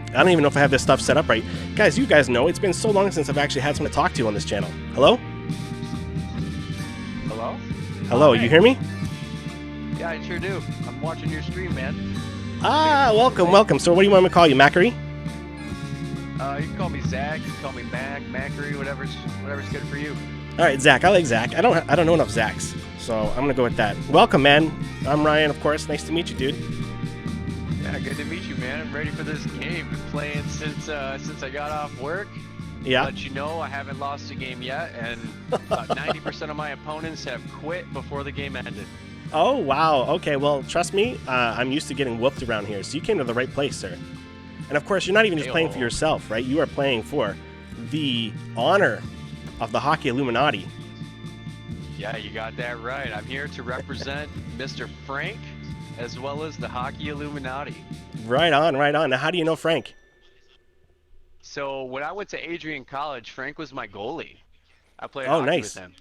I don't even know if I have this stuff set up right. Guys, you guys know it's been so long since I've actually had someone to talk to on this channel. Hello? Hello? Hello, you hear me? Yeah, I sure do. I'm watching your stream, man. Ah, welcome. So what do you want me to call you, Mackery? You can call me Zack, you can call me Mackery, whatever's good for you. All right, Zack. I like Zack. I don't know enough Zacks, so I'm gonna go with that. Welcome, man. I'm Ryan, of course. Nice to meet you, dude. Yeah, good to meet you, man. I'm ready for this game. Been playing since I got off work. Yeah. Let you know I haven't lost a game yet, and about 90% of my opponents have quit before the game ended. Oh, wow. Okay, well, trust me, I'm used to getting whooped around here, so you came to the right place, sir. And of course, you're not even just playing for yourself, right? You are playing for the honor of the Hockey Illuminati. Yeah, you got that right. I'm here to represent Mr. Frank, as well as the Hockey Illuminati. Right on, right on. Now, how do you know Frank? So when I went to Adrian College, Frank was my goalie. I played Oh, hockey nice. with him.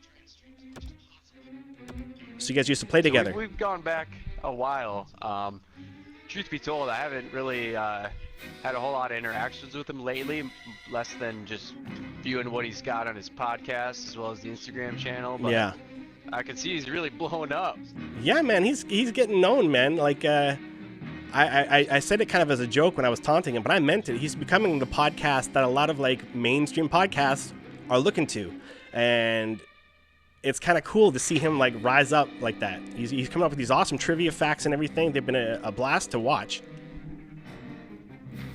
So you guys used to play together? So we've gone back a while. Truth be told, I haven't really had a whole lot of interactions with him lately, less than just viewing what he's got on his podcast as well as the Instagram channel. But yeah. I can see he's really blowing up. Yeah, man, he's getting known, man. Like, I said it kind of as a joke when I was taunting him, but I meant it. He's becoming the podcast that a lot of like mainstream podcasts are looking to, and it's kind of cool to see him like rise up like that. He's coming up with these awesome trivia facts and everything. They've been a blast to watch.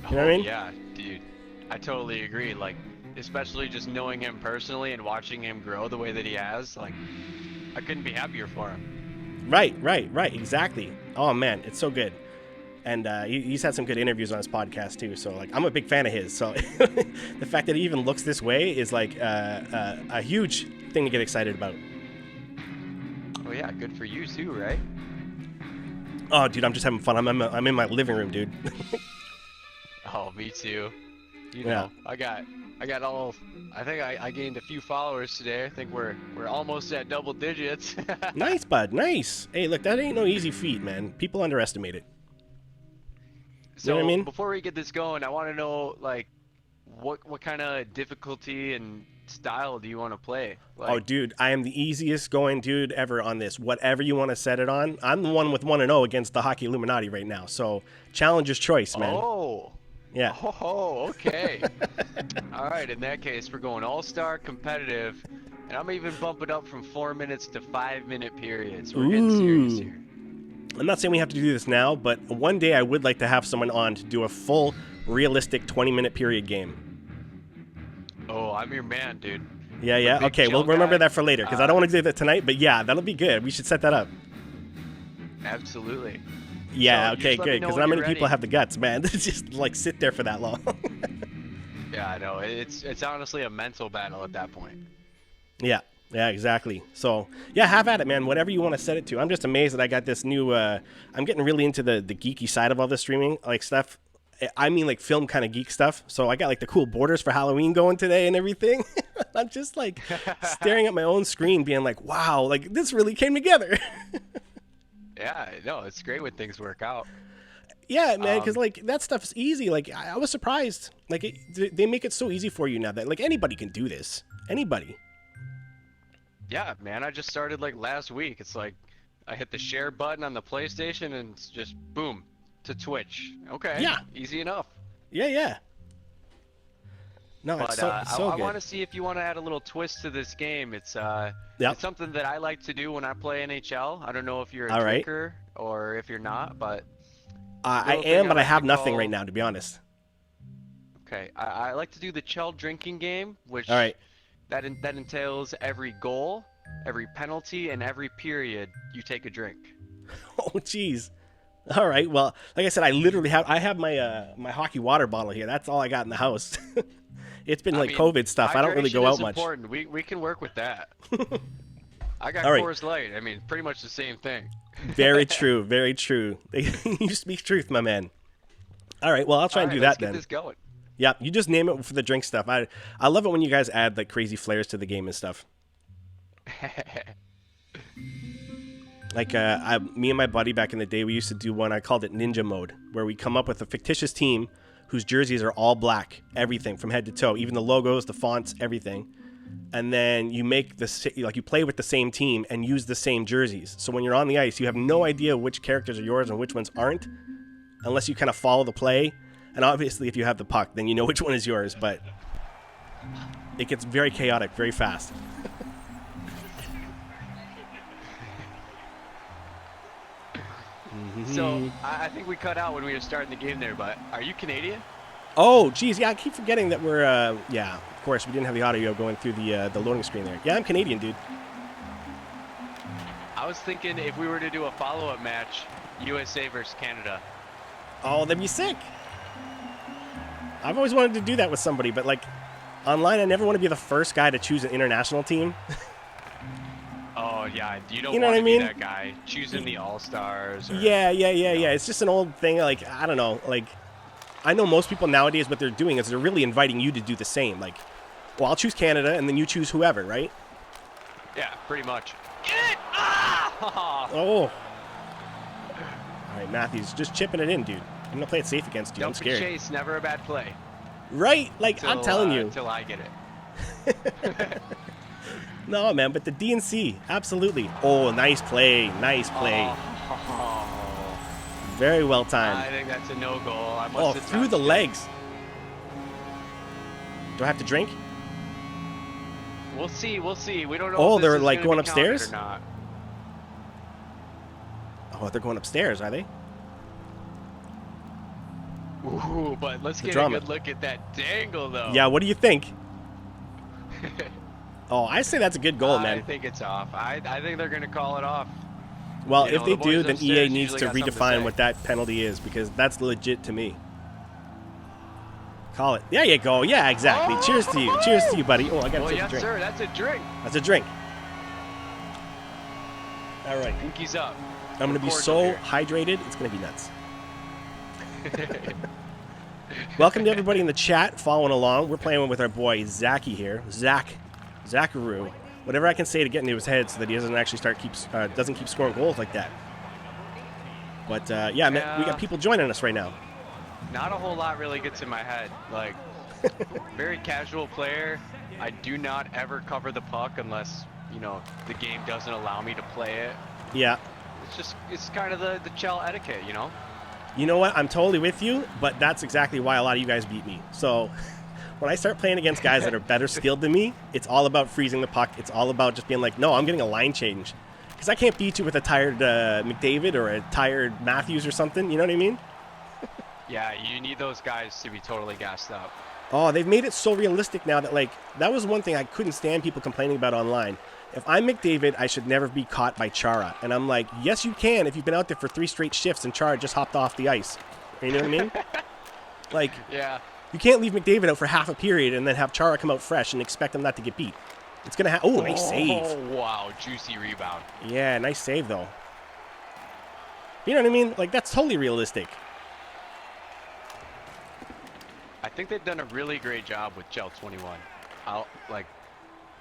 You know what I mean? Yeah, dude, I totally agree. Like, especially just knowing him personally and watching him grow the way that he has, like, I couldn't be happier for him. Right, exactly. Oh man, it's so good. And he's had some good interviews on his podcast too. So like, I'm a big fan of his. So the fact that he even looks this way is like a huge thing to get excited about. Oh yeah, good for you too, right? Oh, dude, I'm just having fun. I'm in my living room, dude. Oh, me too. You know, I got all. I think I gained a few followers today. I think we're almost at double digits. Nice, bud. Nice. Hey, look, that ain't no easy feat, man. People underestimate it. So you know what I mean? Before we get this going, I want to know like what kind of difficulty and style do you want to play? Like, Oh, dude, I am the easiest going dude ever on this. Whatever you want to set it on. I'm the one with 1-0 against the Hockey Illuminati right now. So challenger's choice, man. Oh. Yeah. Oh, okay. All right, in that case, we're going all-star competitive, and I'm even bumping up from 4 minutes to 5-minute periods. We're getting serious here. I'm not saying we have to do this now, but one day I would like to have someone on to do a full, realistic 20-minute period game. Oh, I'm your man, dude. Yeah. Okay, we'll remember that for later, because I don't want to do that tonight, but yeah, that'll be good. We should set that up. Absolutely. Yeah, So okay, good, because not many people have the guts, man, to just, like, sit there for that long. Yeah, I know. It's honestly a mental battle at that point. Yeah, exactly. So, yeah, have at it, man, whatever you want to set it to. I'm just amazed that I got this new, I'm getting really into the geeky side of all this streaming, like, stuff. I mean, like, film kind of geek stuff. So I got, like, the cool borders for Halloween going today and everything. I'm just, like, staring at my own screen being like, wow, like, this really came together. Yeah, no, it's great when things work out. Yeah, man, because like that stuff's easy. Like I was surprised. Like they make it so easy for you now that like anybody can do this. Anybody. Yeah, man, I just started like last week. It's like I hit the share button on the PlayStation and it's just boom to Twitch. Okay. Yeah. Easy enough. Yeah. No, But it's so I good. want to see if you want to add a little twist to this game. It's something that I like to do when I play NHL. I don't know if you're a drinker or if you're not, but I am, but I have nothing right now, to be honest. Okay, I like to do the Chell drinking game, which that entails every goal, every penalty, and every period you take a drink. Oh, jeez. All right. Well, like I said, I literally have my my hockey water bottle here. That's all I got in the house. It's been like COVID stuff. I don't really go out much. Important. We can work with that. I got right. Coors Light. I mean, pretty much the same thing. Very true. Very true. You speak truth, my man. All right. Well, I'll try and do that then. Let's get this going. Yeah, you just name it for the drink stuff. I love it when you guys add like crazy flares to the game and stuff. Like me and my buddy back in the day, we used to do one. I called it Ninja Mode, where we come up with a fictitious team whose jerseys are all black, everything from head to toe, even the logos, the fonts, everything. And then you make you play with the same team and use the same jerseys. So when you're on the ice, you have no idea which characters are yours and which ones aren't, unless you kind of follow the play. And obviously, if you have the puck, then you know which one is yours. But it gets very chaotic very fast. So I think we cut out when we were starting the game there. But are you Canadian? Oh, geez, yeah, I keep forgetting that we're, yeah, of course, we didn't have the audio going through the loading screen there. Yeah, I'm Canadian, dude. I was thinking if we were to do a follow-up match, USA versus Canada. Oh, that'd be sick. I've always wanted to do that with somebody, but, like, online, I never want to be the first guy to choose an international team. Oh, yeah, you don't You know want what to I be mean? that guy choosing the All-Stars. Yeah. It's just an old thing, like, I don't know, like, I know most people nowadays, what they're doing is they're really inviting you to do the same. Like, well, I'll choose Canada, and then you choose whoever, right? Yeah, pretty much. Get it! Ah! Oh. All right, Matthews, just chipping it in, dude. I'm going to play it safe against you. I'm Dump and scared. chase, never a bad play. Right? Like, I'm telling you. Until I get it. No, man, but the DNC, absolutely. Oh, nice play. Nice play. Oh. Very well I timed. think that's a no-goal. I must Oh, have through the touched it. legs. Do I have to drink? We'll see. We don't know. Oh, if this they're, is like, gonna going be counted upstairs? or not. Oh, they're going upstairs, are they? Ooh, but let's get drama. a good look at that dangle, though. Yeah, what do you think? Oh, I say that's a good goal, I man. think it's off. I think they're going to call it off. Well, You if know, they the do, boys then upstairs EA needs usually to got something to redefine say. what that penalty is, because that's legit to me. Call it. There you go. Yeah, exactly. Oh! Cheers to you. Cheers to you, buddy. Oh, I got to Well, take a yes, drink. sir. That's a drink. That's a drink. All right. Pinky's up. I'm going to be Cordial so here. hydrated, it's going to be nuts. Welcome to everybody in the chat following along. We're playing with our boy Zacky here. Zackaroo. Whatever I can say to get into his head so that he doesn't actually doesn't keep scoring goals like that. But yeah, man, we got people joining us right now. Not a whole lot really gets in my head. Like, very casual player. I do not ever cover the puck unless, you know, the game doesn't allow me to play it. Yeah. It's kind of the Chell etiquette, you know? You know what? I'm totally with you, but that's exactly why a lot of you guys beat me. So when I start playing against guys that are better skilled than me, it's all about freezing the puck. It's all about just being like, no, I'm getting a line change. Because I can't beat you with a tired McDavid or a tired Matthews or something. You know what I mean? Yeah, you need those guys to be totally gassed up. Oh, they've made it so realistic now that, like, that was one thing I couldn't stand people complaining about online. If I'm McDavid, I should never be caught by Chara. And I'm like, yes, you can if you've been out there for 3 straight shifts and Chara just hopped off the ice. You know what I mean? Like, Yeah. you can't leave McDavid out for half a period and then have Chara come out fresh and expect him not to get beat. It's going to happen. Oh, nice save. Oh, wow. Juicy rebound. Yeah, nice save, though. You know what I mean? Like, that's totally realistic. I think they've done a really great job with Chell 21.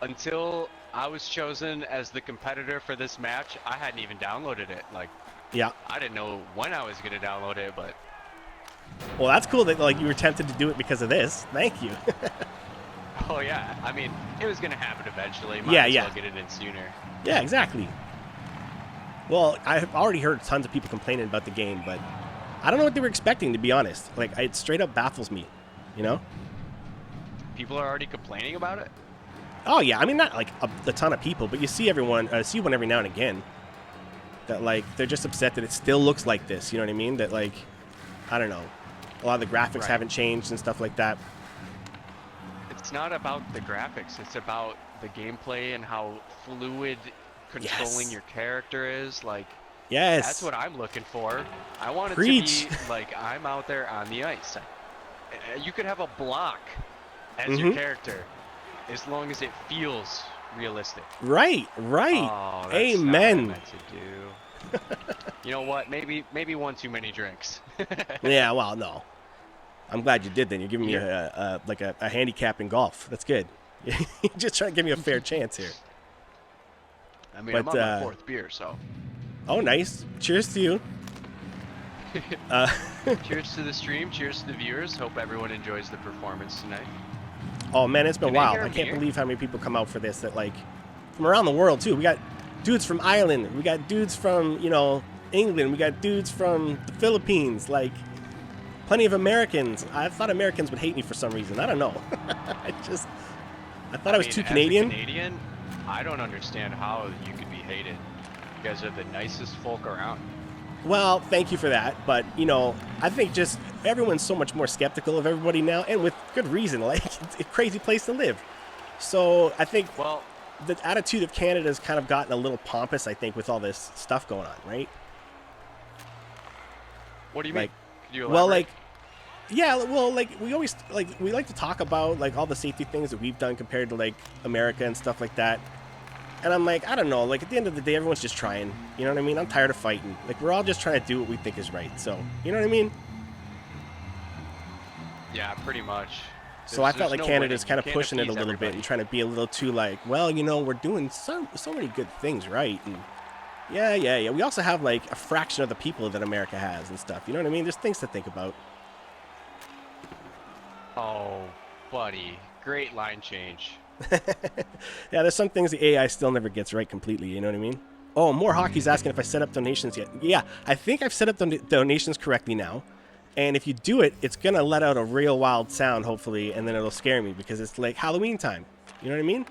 Until I was chosen as the competitor for this match, I hadn't even downloaded it. Like, Yeah. I didn't know when I was going to download it, but Well, that's cool that, like, you were tempted to do it because of this. Thank you. oh yeah, I mean, it was going to happen eventually. Might Yeah, as yeah. well get it in sooner. Yeah, exactly. Well, I've already heard tons of people complaining about the game, but I don't know what they were expecting, to be honest. Like, it straight up baffles me, you know? People are already complaining about it? Oh, yeah. I mean, not, like, a ton of people, but you see see one every now and again that, like, they're just upset that it still looks like this, you know what I mean? That, like, I don't know. A lot of the graphics Right. haven't changed and stuff like that. It's not about the graphics. It's about the gameplay and how fluid controlling Yes. your character is. Like, Yes. that's what I'm looking for. I want it Preach. to be like I'm out there on the ice. You could have a block as Mhm. your character as long as it feels realistic. Right. Oh, that's Amen. not what I meant to do. You know what? Maybe one too many drinks. Yeah, well, no. I'm glad you did then. You're giving me a handicap in golf. That's good. You're just trying to give me a fair chance here. I mean, But, I'm on my 4th beer, so. Oh, nice. Cheers to you. Cheers to the stream. Cheers to the viewers. Hope everyone enjoys the performance tonight. Oh man, it's been Can they wild. hear I can't me? believe how many people come out for this. That like from around the world too. We got dudes from Ireland. We got dudes from England. We got dudes from the Philippines. Like plenty of Americans. I thought Americans would hate me for some reason. I don't know. I thought I was too Canadian. As a Canadian, I don't understand how you could be hated. You guys are the nicest folk around. Well, thank you for that, but I think just everyone's so much more skeptical of everybody now, and with good reason. Like it's a crazy place to live. So I think the attitude of Canada has kind of gotten a little pompous. I think with all this stuff going on, right? What do you mean? Could you well, elaborate? we always we like to talk about like all the safety things that we've done compared to like America and stuff like that. And I'm like, I don't know. Like at the end of the day, everyone's just trying. You know what I mean? I'm tired of fighting. Like we're all just trying to do what we think is right. So you know what I mean? Yeah, pretty much. So I felt like no Canada's winning. kind of You can't pushing it a appease little bit everybody. and trying to be a little too like, well, we're doing so many good things right. And yeah. We also have like a fraction of the people that America has and stuff. You know what I mean? There's things to think about. Oh, buddy. Great line change. Yeah, there's some things the AI still never gets right completely. You know what I mean? Oh, more hockey's asking if I set up donations yet. Yeah, I think I've set up donations correctly now. And if you do it, it's going to let out a real wild sound, hopefully, and then it'll scare me because it's like Halloween time. You know what I mean?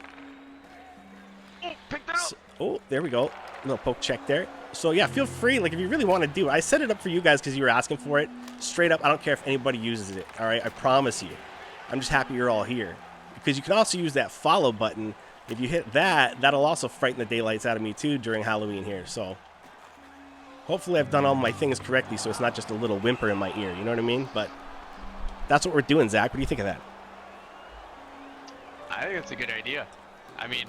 Oh, pick that up. Oh, there we go. A little poke check there. So, yeah, feel free. Like, if you really want to do it, I set it up for you guys because you were asking for it. Straight up, I don't care if anybody uses it. All right? I promise you. I'm just happy you're all here. Because you can also use that follow button. If you hit that, that'll also frighten the daylights out of me, too, during Halloween here. So, hopefully I've done all my things correctly so it's not just a little whimper in my ear. You know what I mean? But that's what we're doing, Zach. What do you think of that? I think that's a good idea. I mean,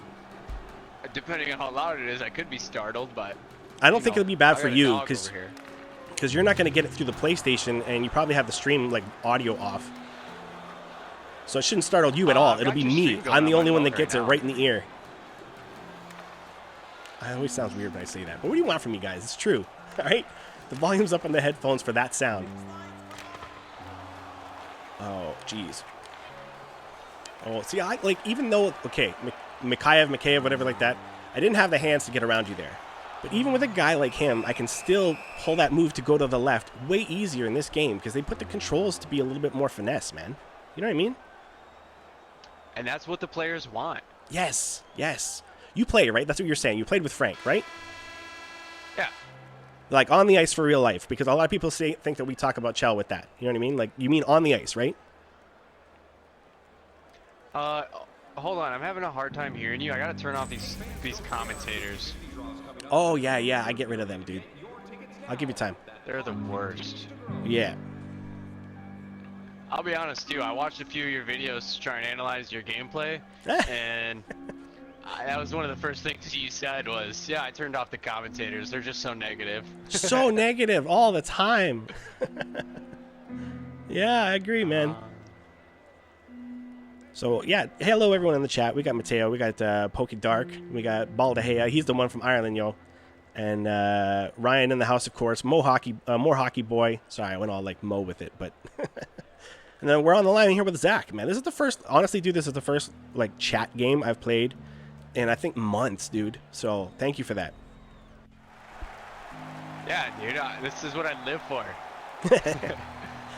depending on how loud it is, I could be startled, but I don't think it'll be bad I for got a you dog because over here. you're not going to get it through the PlayStation and you probably have the stream like audio off. So it shouldn't startle you at all. I've It'll got be your me. stream going I'm the on my only one that phone gets right it now. right in the ear. It always sounds weird when I say that. But what do you want from me, guys? It's true. All right? The volume's up on the headphones for that sound. Oh, jeez. Oh, see, I like, even though, okay, Mikhaev, whatever like that, I didn't have the hands to get around you there. But even with a guy like him, I can still pull that move to go to the left way easier in this game because they put the controls to be a little bit more finesse, man. You know what I mean? And that's what the players want. Yes. You play, right? That's what you're saying. You played with Frank, right? Yeah. Like on the ice for real life, because a lot of people think that we talk about Chell with that. You know what I mean? Like you mean on the ice, right? Hold on. I'm having a hard time hearing you. I gotta turn off these commentators. Oh yeah. I get rid of them, dude. I'll give you time. They're the worst. Yeah. I'll be honest too. I watched a few of your videos to try and analyze your gameplay, and that was one of the first things you said was, "Yeah, I turned off the commentators. They're just so negative." So negative all the time. Yeah, I agree, man. So, yeah, hello everyone in the chat. We got Mateo, we got Pokey Dark, we got Baldahea. He's the one from Ireland, yo. And Ryan in the house, of course. More hockey boy. Sorry, I went all like Mo with it, but... And then we're on the line here with Zack, man. This is the first... Honestly, dude, this is the first like chat game I've played in, I think, months, dude. So, thank you for that. Yeah, dude. This is what I live for.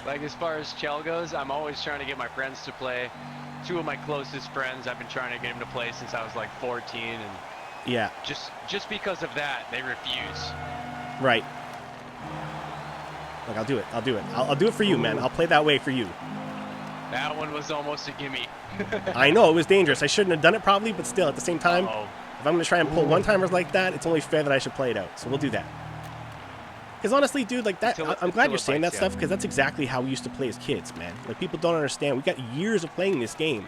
Like, as far as Chell goes, I'm always trying to get my friends to play. Two of my closest friends, I've been trying to get them to play since I was like 14, and Yeah. just because of that, they refuse. Right. Look, I'll do it. I'll do it for you, man. I'll play that way for you. That one was almost a gimme. I know, it was dangerous. I shouldn't have done it probably, but still, at the same time, Uh-oh. if I'm going to try and pull one-timers like that, it's only fair that I should play it out. So we'll do that. Because honestly, dude, like that, I'm glad you're saying that stuff, because that's exactly how we used to play as kids, man. Like, people don't understand. We got years of playing this game.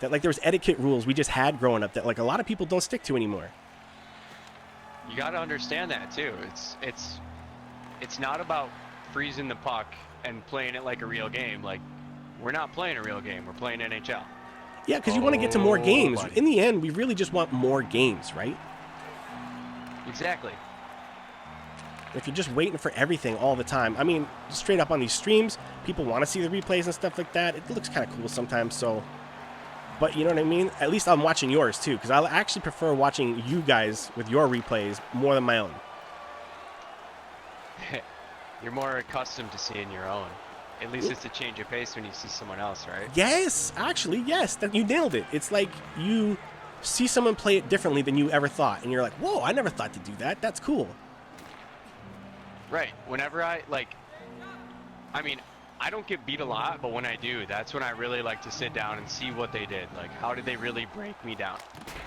That, like, there was etiquette rules we just had growing up that, like, a lot of people don't stick to anymore. You got to understand that too. It's not about freezing the puck and playing it like a real game. Like, we're not playing a real game. We're playing NHL. Yeah, because you want to get to more games. buddy. In the end, we really just want more games, right? Exactly. If you're just waiting for everything all the time, I mean, straight up on these streams, people want to see the replays and stuff like that. It looks kind of cool sometimes, so. But you know what I mean? At least I'm watching yours too, because I actually prefer watching you guys with your replays more than my own. You're more accustomed to seeing your own. At least it's a change of pace when you see someone else, right? Yes, actually, yes. You nailed it. It's like you see someone play it differently than you ever thought, and you're like, whoa, I never thought to do that. That's cool. Right. Whenever I mean, I don't get beat a lot, but when I do, that's when I really like to sit down and see what they did. Like, how did they really break me down?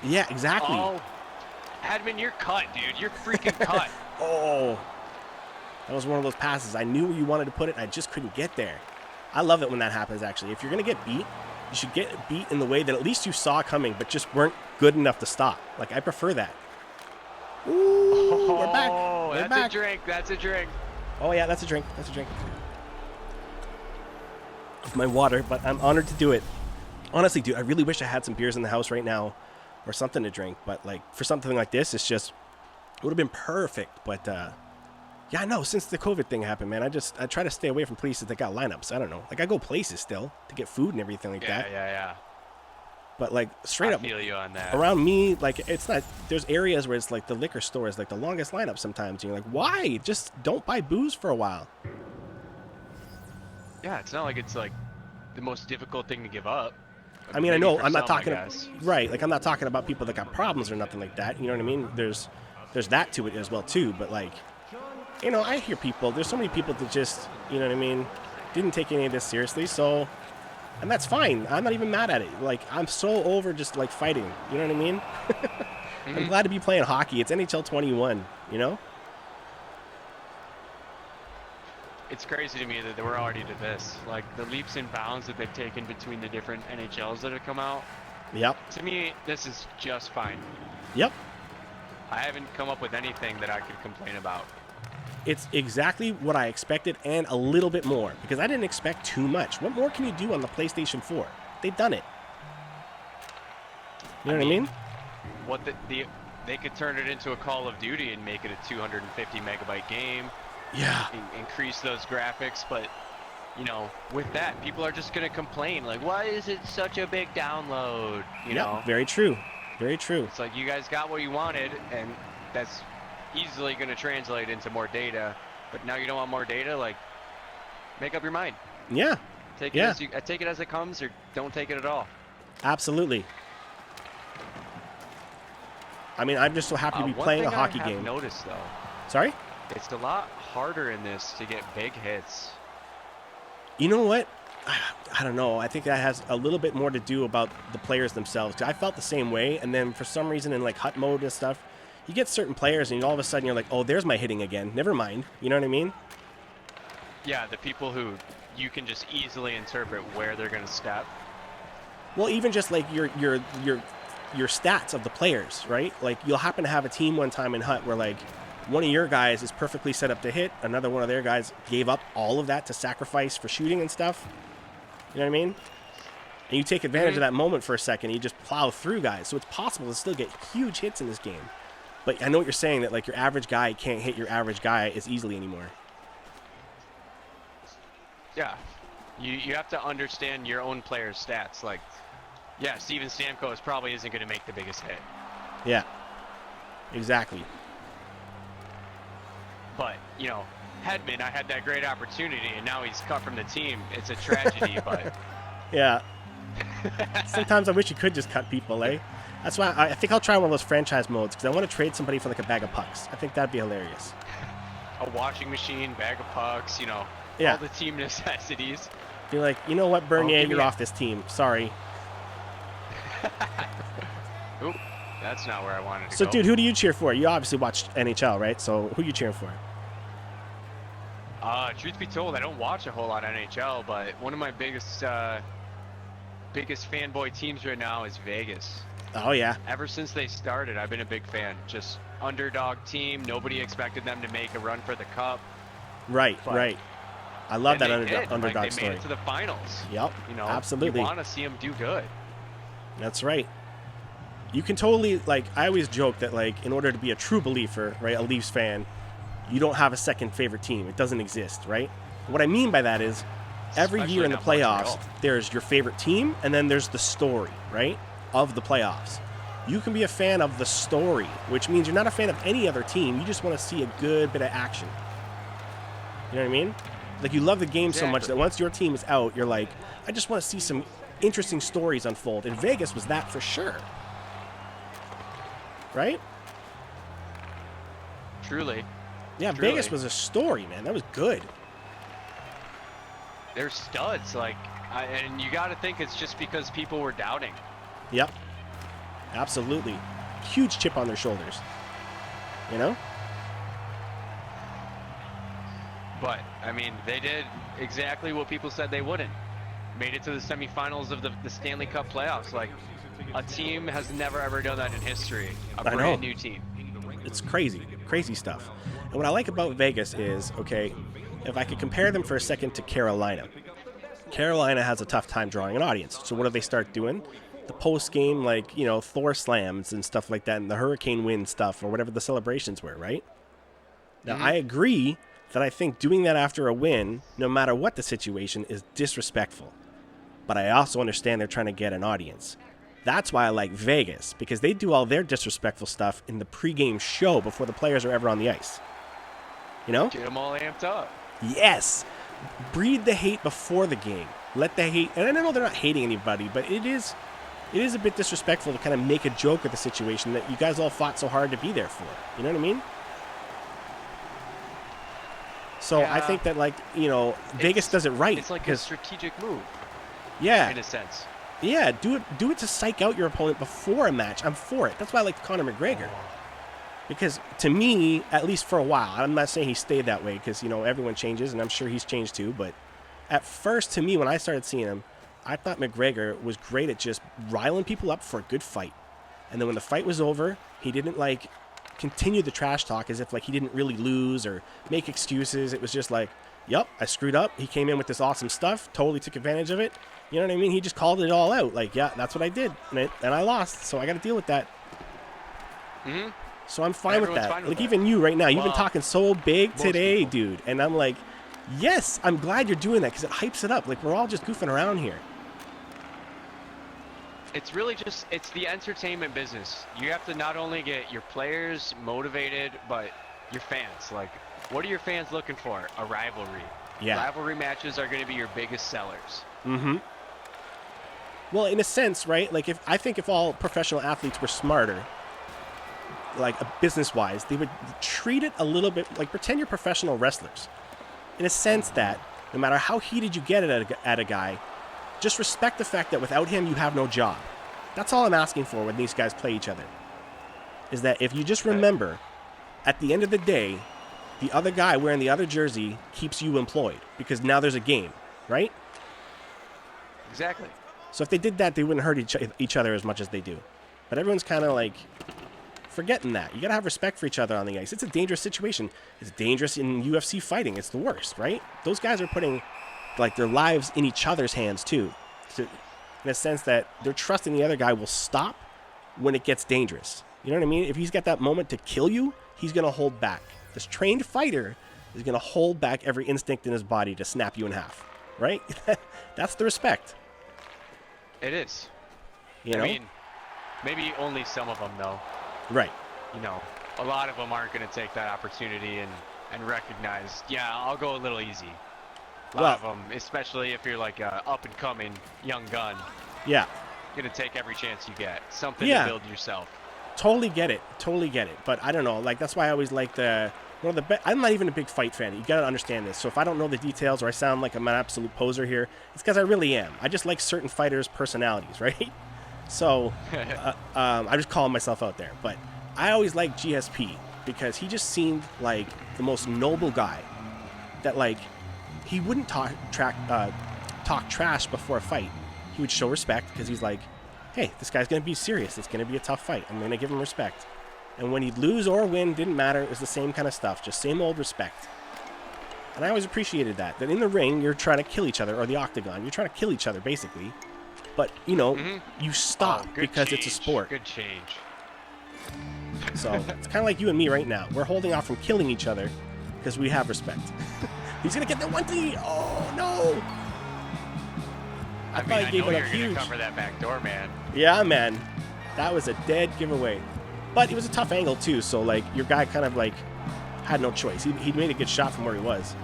Yeah, exactly. Oh, Admin, you're cut, dude. You're freaking cut. Oh, that was one of those passes. I knew where you wanted to put it, and I just couldn't get there. I love it when that happens, actually. If you're going to get beat, you should get beat in the way that at least you saw coming, but just weren't good enough to stop. Like, I prefer that. Ooh, we're back. We're back. A drink. That's a drink. Oh, yeah, that's a drink. That's a drink. Of my water, but I'm honored to do it. Honestly, dude, I really wish I had some beers in the house right now or something to drink, but, like, for something like this, it's just, it would have been perfect, but, yeah, no, since the COVID thing happened, man, I try to stay away from places that got lineups. I don't know. Like, I go places still to get food and everything like that. Yeah. But, like, straight up, I feel you on that. around me, like, it's not, there's areas where it's like the liquor store is like the longest lineup sometimes. And you're like, why? Just don't buy booze for a while. Yeah, it's not like it's, like, the most difficult thing to give up. I mean, I know, I'm not talking, guess. right, like, I'm not talking about people that got problems or nothing like that. You know what I mean? There's that to it as well, too. But, like, you know, I hear people, there's so many people that just, you know what I mean, didn't take any of this seriously, so, and that's fine. I'm not even mad at it. Like, I'm so over just, like, fighting. You know what I mean? I'm glad to be playing hockey. It's NHL 21, you know? It's crazy to me that we're already to this. Like, the leaps and bounds that they've taken between the different NHLs that have come out. Yep. To me, this is just fine. Yep. I haven't come up with anything that I could complain about. It's exactly what I expected and a little bit more, because I didn't expect too much. What more can you do on the PlayStation 4? They've done it. You know what I mean? What they could turn it into a Call of Duty and make it a 250 megabyte game. Yeah. Increase those graphics, but you know, with that, people are just gonna complain like, why is it such a big download? You know? Very true. Very true. It's like you guys got what you wanted, and that's easily going to translate into more data, but now you don't want more data. Like, make up your mind. Yeah. Take it as it comes, or don't take it at all. Absolutely. I mean, I'm just so happy to be playing a hockey game. One thing I have noticed, though. Sorry? It's a lot harder in this to get big hits. You know what? I don't know. I think that has a little bit more to do about the players themselves. I felt the same way, and then for some reason in like hut mode and stuff, you get certain players and all of a sudden you're like, oh, there's my hitting again. Never mind. You know what I mean? Yeah, the people who you can just easily interpret where they're going to step. Well, even just like your stats of the players, right? Like you'll happen to have a team one time in hut where like one of your guys is perfectly set up to hit. Another one of their guys gave up all of that to sacrifice for shooting and stuff. You know what I mean? And you take advantage of that moment for a second. And you just plow through guys. So it's possible to still get huge hits in this game. But I know what you're saying, that like your average guy can't hit your average guy as easily anymore. Yeah. You have to understand your own player's stats. Like, yeah, Steven Stamkos probably isn't going to make the biggest hit. Yeah. Exactly. But, you know, Hedman, I had that great opportunity, and now he's cut from the team. It's a tragedy, but... Yeah. Sometimes I wish you could just cut people, eh? That's why I think I'll try one of those franchise modes, because I want to trade somebody for like a bag of pucks. I think that'd be hilarious. A washing machine, bag of pucks, you know, all the team necessities. Be like, you know what, Bernier, you're off this team. Sorry. Oop, that's not where I wanted to go. So, dude, who do you cheer for? You obviously watched NHL, right? So, who are you cheering for? Truth be told, I don't watch a whole lot of NHL, but one of my biggest fanboy teams right now is Vegas. Oh, yeah. Ever since they started, I've been a big fan. Just underdog team. Nobody expected them to make a run for the cup. Right, right. I love that underdog like, story. They made it to the finals. Yep, you know, absolutely. You want to see them do good. That's right. You can totally, like, I always joke that, like, in order to be a true believer, right, a Leafs fan, you don't have a second favorite team. It doesn't exist, right? What I mean by that is every Especially year in the not playoffs, Montreal. there's your favorite team, and then there's the story, right, of the playoffs. You can be a fan of the story, which means you're not a fan of any other team. You just want to see a good bit of action. You know what I mean? Like, you love the game so much that once your team is out, you're like, I just want to see some interesting stories unfold. And Vegas was that for sure. Right? Truly. Yeah, Truly. Vegas was a story, man. That was good. They're studs, like, and you got to think it's just because people were doubting. Yep. Absolutely. Huge chip on their shoulders. You know? But, I mean, they did exactly what people said they wouldn't. Made it to the semifinals of the Stanley Cup playoffs. Like, a team has never, ever done that in history. A brand new team. It's crazy. Crazy stuff. And what I like about Vegas is, okay, if I could compare them for a second to Carolina. Carolina has a tough time drawing an audience. So what do they start doing? The post-game, like, you know, Thor slams and stuff like that, and the Hurricane win stuff, or whatever the celebrations were, right? Now, I agree that I think doing that after a win, no matter what the situation, is disrespectful. But I also understand they're trying to get an audience. That's why I like Vegas, because they do all their disrespectful stuff in the pregame show before the players are ever on the ice. You know? Get them all amped up. Yes. Breed the hate before the game. Let the hate, and I know they're not hating anybody, but it is a bit disrespectful to kind of make a joke of the situation that you guys all fought so hard to be there for. You know what I mean? So Yeah. I think that, like, you know, Vegas does it right. It's like a strategic move. Yeah. In a sense. Yeah, do it to psych out your opponent before a match. I'm for it. That's why I like Conor McGregor. Because to me, at least for a while, I'm not saying he stayed that way because, you know, everyone changes, and I'm sure he's changed too. But at first, to me, when I started seeing him, I thought McGregor was great at just riling people up for a good fight. And then when the fight was over, he didn't, like, continue the trash talk as if, like, he didn't really lose or make excuses. It was just like, yep, I screwed up. He came in with this awesome stuff, totally took advantage of it. You know what I mean? He just called it all out. Like, yeah, that's what I did. And I lost, so I got to deal with that. Mm-hmm. So I'm fine with that. Fine with like, that. even you right now, you've been Well, talking so big today, people. dude. And I'm like, yes, I'm glad you're doing that because it hypes it up. Like, we're all just goofing around here. It's really just, it's the entertainment business. You have to not only get your players motivated, but your fans. Like, what are your fans looking for? A rivalry. Yeah. Rivalry matches are going to be your biggest sellers. Mm-hmm. Well, in a sense, right? Like, I think if all professional athletes were smarter, like, business-wise, they would treat it a little bit like, pretend you're professional wrestlers. In a sense that no matter how heated you get at a guy, just respect the fact that without him, you have no job. That's all I'm asking for when these guys play each other. Is that if you just remember, at the end of the day, the other guy wearing the other jersey keeps you employed because now there's a game, right? Exactly. So if they did that, they wouldn't hurt each other as much as they do. But everyone's kind of like forgetting that. You got to have respect for each other on the ice. It's a dangerous situation. It's dangerous in UFC fighting. It's the worst, right? Those guys are putting, like, their lives in each other's hands too. In a sense that they're trusting the other guy will stop when it gets dangerous. You know what I mean? If he's got that moment to kill you, he's going to hold back. This trained fighter is going to hold back every instinct in his body to snap you in half, right? That's the respect. It is. You know? I mean, maybe only some of them, though. Right. You know, a lot of them aren't going to take that opportunity and recognize, yeah, I'll go a little easy. A lot of them, especially if you're like a up-and-coming young gun, Yeah. going to take every chance you get. Something Yeah. to build yourself. Totally get it. Totally get it. But I don't know. Like, that's why I always like I'm not even a big fight fan. You got to understand this. So if I don't know the details or I sound like I'm an absolute poser here, it's because I really am. I just like certain fighters' personalities, right? So I just call myself out there. But I always liked GSP because he just seemed like the most noble guy that, like, he wouldn't talk trash before a fight. He would show respect because he's like, hey, this guy's going to be serious. It's going to be a tough fight. I'm going to give him respect. And when he'd lose or win, didn't matter. It was the same kind of stuff, just same old respect. And I always appreciated that. That in the ring, you're trying to kill each other, or the octagon, you're trying to kill each other, basically. But, you know, you stop because it's a sport. Good change. So it's kind of like you and me right now. We're holding off from killing each other because we have respect. He's going to get the 1-D. Oh, no. I thought he gave know it you're up going huge. to cover that back door, man. Yeah, man. That was a dead giveaway. But it was a tough angle, too. So, like, your guy kind of, like, had no choice. He made a good shot from where he was.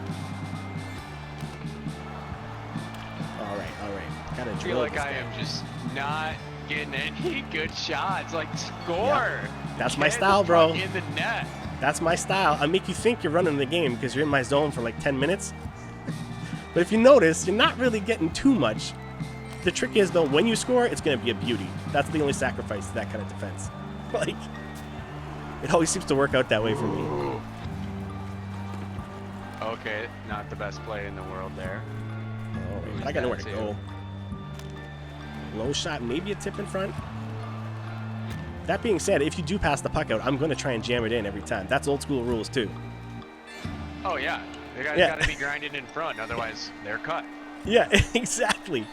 All right. Gotta I feel drill like this I guy. am just not getting any good shots. Like, score. Yeah. That's my Get style, the bro. puck in the net. That's my style. I make you think you're running the game because you're in my zone for like 10 minutes. But if you notice, you're not really getting too much. The trick is, though, when you score, it's going to be a beauty. That's the only sacrifice to that kind of defense. Like, it always seems to work out that way for me. Ooh. Okay, not the best play in the world there. Oh, but I got nowhere to go. Low shot, maybe a tip in front. That being said, if you do pass the puck out, I'm going to try and jam it in every time. That's old school rules, too. Oh, yeah. They got to be grinding in front, otherwise they're cut. Yeah, exactly.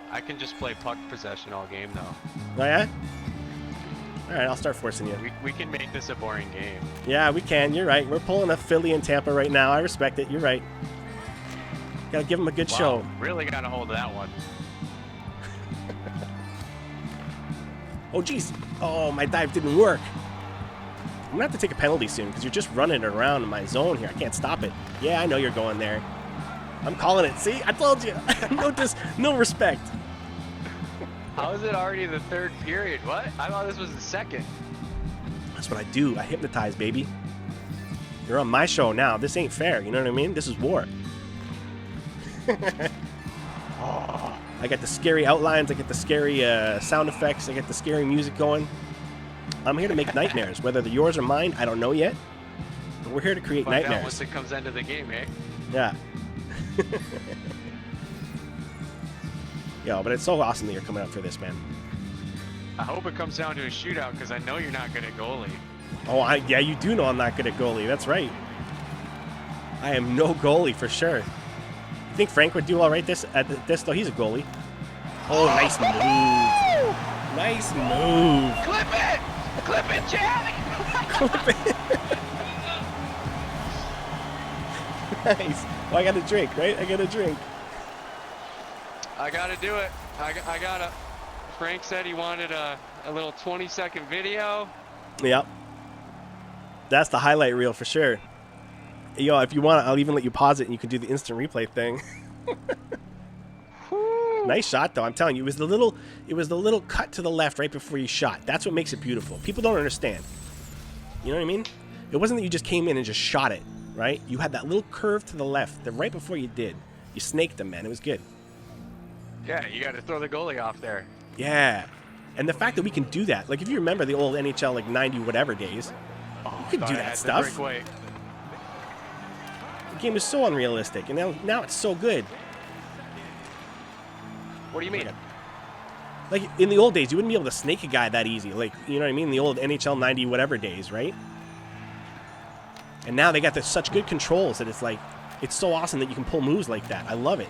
I can just play puck possession all game, though. Oh, yeah? All right, I'll start forcing you. We can make this a boring game. Yeah, we can. You're right. We're pulling a Philly and Tampa right now. I respect it. You're right. Got to give them a good show. Really got to hold that one. Oh, jeez. Oh, my dive didn't work. I'm going to have to take a penalty soon because you're just running it around in my zone here. I can't stop it. Yeah, I know you're going there. I'm calling it. See? I told you. No respect. How is it already the third period? What? I thought this was the second. That's what I do. I hypnotize, baby. You're on my show now. This ain't fair. You know what I mean? This is war. Oh, I got the scary outlines. I get the scary sound effects. I get the scary music going. I'm here to make nightmares. Whether they're yours or mine, I don't know yet. But we're here to create Find nightmares. out once it comes into the game, eh? Yeah. Yo, but it's so awesome that you're coming out for this, man. I hope it comes down to a shootout because I know you're not good at goalie. Oh, yeah, you do know I'm not good at goalie. That's right. I am no goalie for sure. You think Frank would do all right at this though? He's a goalie. Oh, nice move. Nice move. Clip it! Clip it, Jack! Clip it. Nice. Well, I got a drink, right? I got a drink. I gotta do it. I gotta. Frank said he wanted a little 20-second video. Yep. That's the highlight reel for sure. Yo, if you want, I'll even let you pause it and you can do the instant replay thing. Nice shot, though. I'm telling you, it was the little cut to the left right before you shot. That's what makes it beautiful. People don't understand. You know what I mean? It wasn't that you just came in and just shot it, right? You had that little curve to the left, right before you did. You snaked them, man. It was good. Yeah, you got to throw the goalie off there. Yeah. And the fact that we can do that, like if you remember the old NHL like 90 whatever days, you could do that stuff. The game is so unrealistic, and now it's so good. What do you mean? Like in the old days, you wouldn't be able to snake a guy that easy. Like, you know what I mean? The old NHL 90 whatever days, right? And now they got such good controls that it's like, it's so awesome that you can pull moves like that. I love it.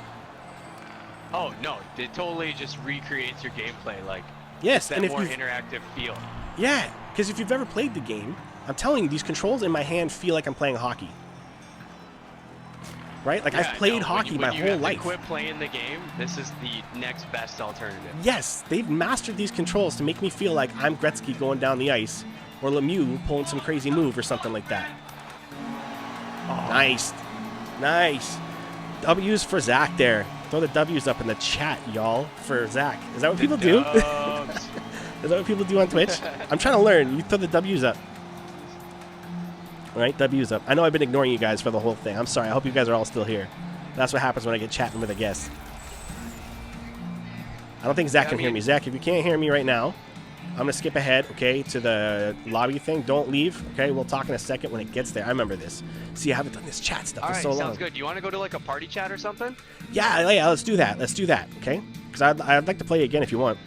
Oh, no. It totally just recreates your gameplay. Like, yes, that and if more you interactive feel. Yeah, because if you've ever played the game, I'm telling you, these controls in my hand feel like I'm playing hockey. Right? Like, I've played hockey my whole life. When you quit playing the game, this is the next best alternative. Yes, they've mastered these controls to make me feel like I'm Gretzky going down the ice, or Lemieux pulling some crazy move or something like that. Oh. Nice. Nice. W's for Zack there. Throw the W's up in the chat, y'all, for Zack. Is that what people do? Is that what people do on Twitch? I'm trying to learn. You throw the W's up. All right, W's up. I know I've been ignoring you guys for the whole thing. I'm sorry. I hope you guys are all still here. That's what happens when I get chatting with a guest. I don't think Zack can hear me. Zack, if you can't hear me right now, I'm going to skip ahead, okay, to the lobby thing. Don't leave, okay? We'll talk in a second when it gets there. I remember this. See, I haven't done this chat stuff for so long. Sounds good. Do you want to go to, like, a party chat or something? Yeah, let's do that. Let's do that, okay? Because I'd like to play again if you want.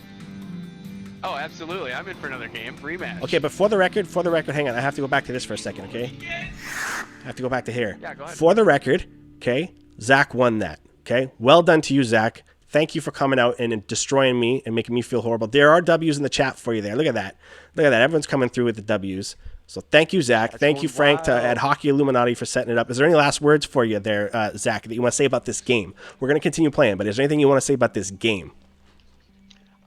Oh, absolutely. I'm in for another game. Rematch. Okay, but for the record, hang on. I have to go back to this for a second, okay? I have to go back to here. Yeah, go ahead. For the record, okay, Zack won that, okay? Well done to you, Zack. Thank you for coming out and destroying me and making me feel horrible. There are W's in the chat for you there. Look at that. Look at that. Everyone's coming through with the W's. So thank you, Zach. That's Thank you, going Frank, at wild. Hockey Illuminati for setting it up. Is there any last words for you there, Zach, that you want to say about this game? We're going to continue playing, but is there anything you want to say about this game?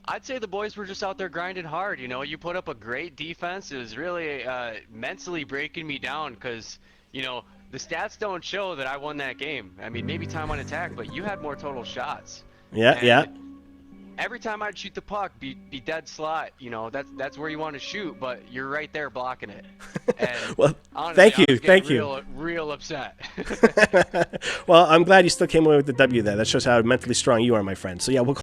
I'd say the boys were just out there grinding hard. You know, you put up a great defense. It was really mentally breaking me down because, you know, the stats don't show that I won that game. I mean, maybe time on attack, but you had more total shots. Yeah, yeah. And every time I'd shoot the puck, be dead slot. You know, that's where you want to shoot, but you're right there blocking it. And Well, honestly, thank I you, was getting thank you. real upset. Well, I'm glad you still came away with the W there. That shows how mentally strong you are, my friend. So yeah, we'll